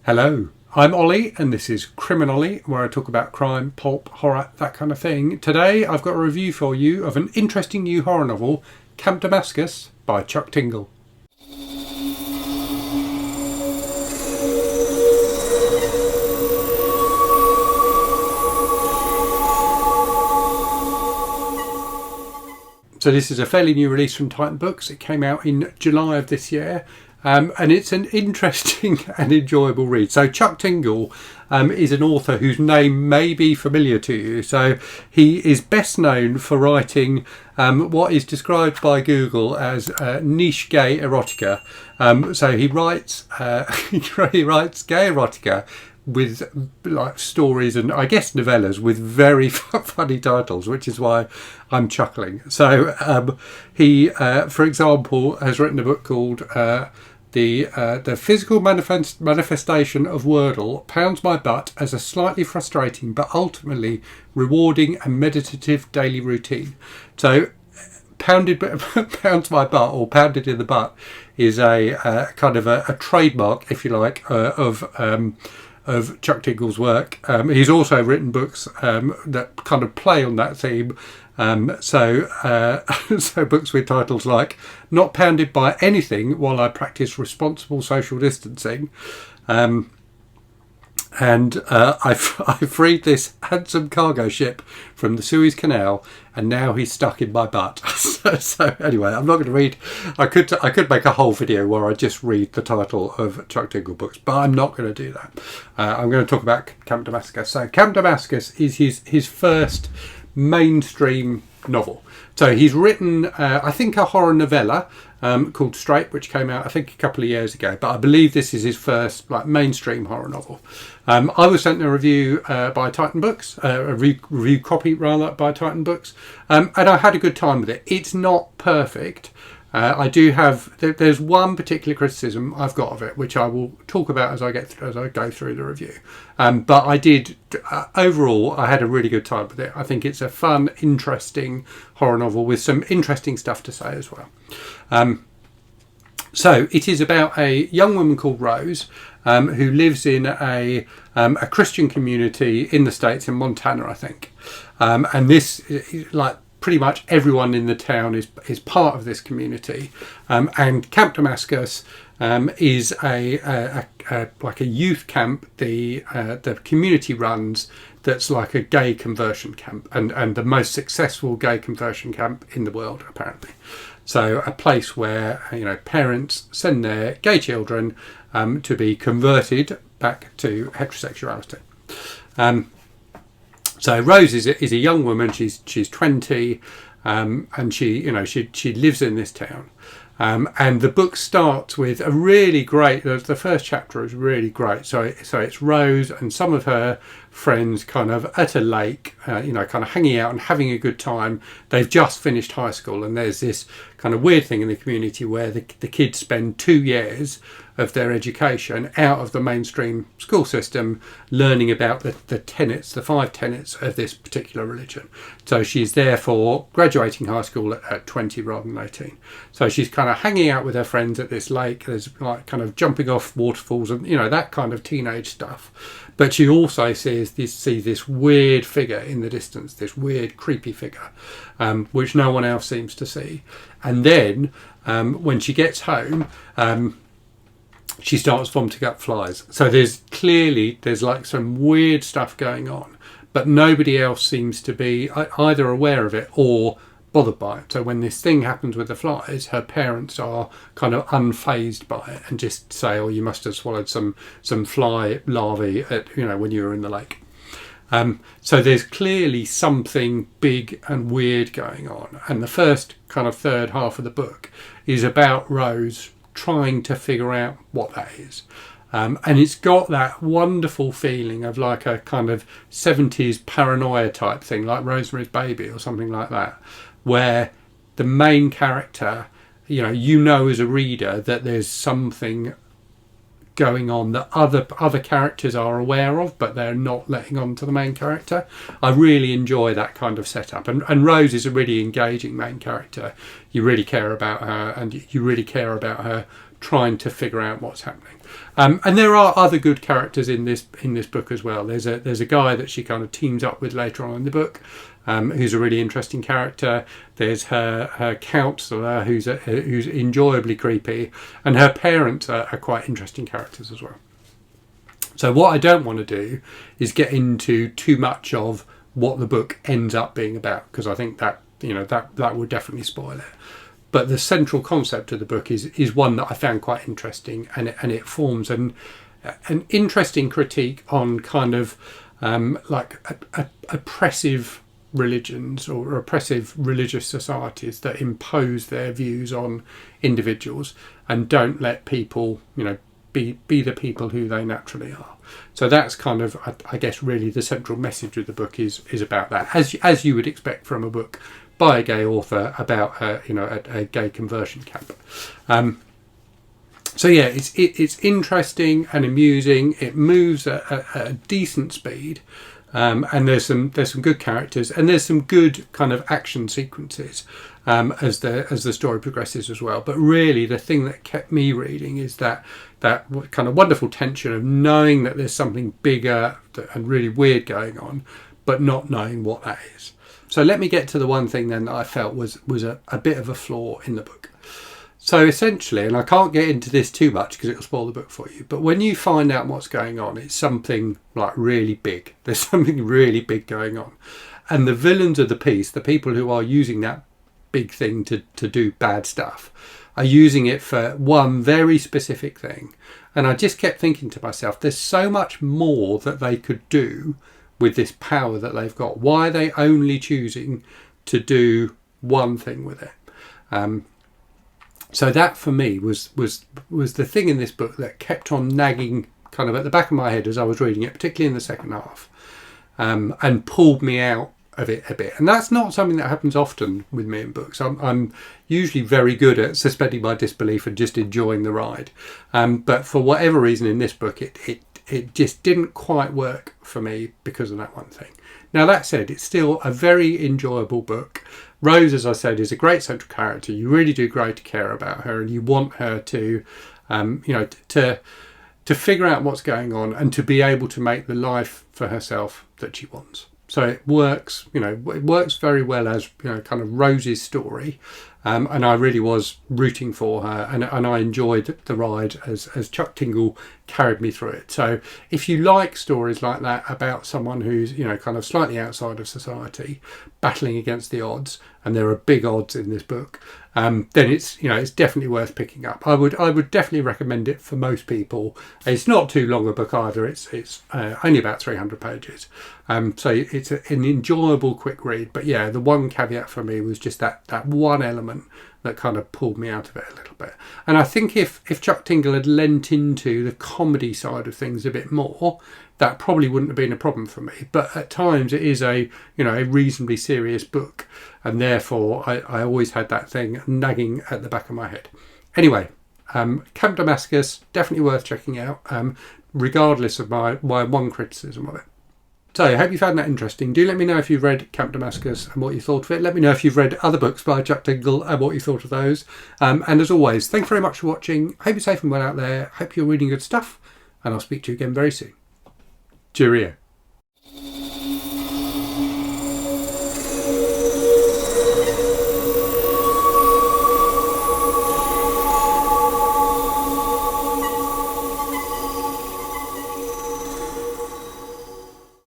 Hello, I'm Ollie and this is Criminally, where I talk about crime, pulp, horror, that kind of thing. Today I've got a review for you of an interesting new horror novel, Camp Damascus by Chuck Tingle. So this is a fairly new release from Titan Books. It came out in July of this year. And it's an interesting and enjoyable read. So Chuck Tingle is an author whose name may be familiar to you. So he is best known for writing what is described by Google as niche gay erotica. So he writes he writes gay erotica with like stories and I guess novellas with very funny titles, which is why I'm chuckling. So he, for example, has written a book called The Physical Manifestation of Wordle Pounds My Butt as a Slightly Frustrating but Ultimately Rewarding and Meditative Daily Routine. So Pounds My Butt, or Pounded in the Butt, is a kind of a trademark, if you like, of Chuck Tingle's work. He's also written books that kind of play on that theme. So books with titles like Not Pounded by Anything While I Practice Responsible Social Distancing. And I freed this handsome cargo ship from the Suez Canal, and now he's stuck in my butt. So anyway, I'm not going to read. I could make a whole video where I just read the title of Chuck Tingle books, but I'm not going to do that. I'm going to talk about Camp Damascus. So Camp Damascus is his first mainstream novel. So he's written, I think, a horror novella called Straight, which came out, I think, a couple of years ago. But I believe this is his first like mainstream horror novel. I was sent a review by Titan Books, a review copy rather by Titan Books, and I had a good time with it. It's not perfect. I do have. There's one particular criticism I've got of it, which I will talk about as I go through the review. But I did overall. I had a really good time with it. I think it's a fun, interesting horror novel with some interesting stuff to say as well. So it is about a young woman called Rose who lives in a Christian community in the States, in Montana, I think. And this, like, pretty much everyone in the town is part of this community, and Camp Damascus is a youth camp the community runs, that's like a gay conversion camp, and the most successful gay conversion camp in the world, apparently. So a place where parents send their gay children to be converted back to heterosexuality. So Rose is a young woman. She's 20, and she lives in this town. And the book starts with a really great. The first chapter is really great. So it's Rose and some of her friends kind of at a lake, kind of hanging out and having a good time. They've just finished high school, and there's this kind of weird thing in the community where the kids spend 2 years of their education out of the mainstream school system learning about the 5 tenets of this particular religion. So she's therefore graduating high school at 20 rather than 18. So she's kind of hanging out with her friends at this lake. There's like kind of jumping off waterfalls and that kind of teenage stuff. But she also sees this weird figure in the distance, this weird creepy figure, which no one else seems to see. And then when she gets home, she starts vomiting up flies. So there's like some weird stuff going on, but nobody else seems to be either aware of it or bothered by it. So when this thing happens with the flies, her parents are kind of unfazed by it and just say, "Oh, you must have swallowed some fly larvae when you were in the lake." So there's clearly something big and weird going on, and the first kind of third half of the book is about Rose trying to figure out what that is. And it's got that wonderful feeling of like a kind of 70s paranoia type thing, like Rosemary's Baby or something like that, where the main character, as a reader that there's something going on that other characters are aware of, but they're not letting on to the main character. I really enjoy that kind of setup, and Rose is a really engaging main character. You really care about her, and you really care about her trying to figure out what's happening. And there are other good characters in this book as well. There's a guy that she kind of teams up with later on in the book, who's a really interesting character. There's her counsellor, who's enjoyably creepy, and her parents are quite interesting characters as well. So what I don't want to do is get into too much of what the book ends up being about, because I think that that would definitely spoil it. But the central concept of the book is one that I found quite interesting, and it forms an interesting critique on kind of like oppressive religions or oppressive religious societies that impose their views on individuals and don't let people, be the people who they naturally are. So that's kind of, I guess, really the central message of the book is about that, as you would expect from a book by a gay author about a gay conversion camp. So yeah, it's interesting and amusing. It moves at a decent speed, and there's some good characters, and there's some good kind of action sequences as the story progresses as well. But really, the thing that kept me reading is that kind of wonderful tension of knowing that there's something bigger and really weird going on, but not knowing what that is. So let me get to the one thing then that I felt was a bit of a flaw in the book. So essentially, and I can't get into this too much because it'll spoil the book for you, but when you find out what's going on, it's something like really big. There's something really big going on. And the villains of the piece, the people who are using that big thing to do bad stuff, are using it for one very specific thing. And I just kept thinking to myself, there's so much more that they could do with this power that they've got. Why are they only choosing to do one thing with it? So that for me was the thing in this book that kept on nagging kind of at the back of my head as I was reading it, particularly in the second half, and pulled me out of it a bit. And that's not something that happens often with me in books. I'm usually very good at suspending my disbelief and just enjoying the ride. But for whatever reason in this book, it just didn't quite work for me because of that one thing. Now, that said, it's still a very enjoyable book. Rose, as I said, is a great central character. You really do grow to care about her, and you want her to, to figure out what's going on and to be able to make the life for herself that she wants. So it works, it works very well as, kind of Rose's story. And I really was rooting for her, and I enjoyed the ride as Chuck Tingle carried me through it. So if you like stories like that about someone who's, kind of slightly outside of society, battling against the odds, and there are big odds in this book, then it's, it's definitely worth picking up. I would definitely recommend it for most people. It's not too long a book either. It's only about 300 pages. So it's an enjoyable quick read. But yeah, the one caveat for me was just that one element that kind of pulled me out of it a little bit. And I think if Chuck Tingle had lent into the comedy side of things a bit more, that probably wouldn't have been a problem for me. But at times it is a reasonably serious book, and therefore I always had that thing nagging at the back of my head. Anyway, Camp Damascus, definitely worth checking out, regardless of my one criticism of it. So I hope you found that interesting. Do let me know if you've read Camp Damascus and what you thought of it. Let me know if you've read other books by Chuck Tingle and what you thought of those. And as always, thanks very much for watching. Hope you're safe and well out there. Hope you're reading good stuff. And I'll speak to you again very soon. Cheerio.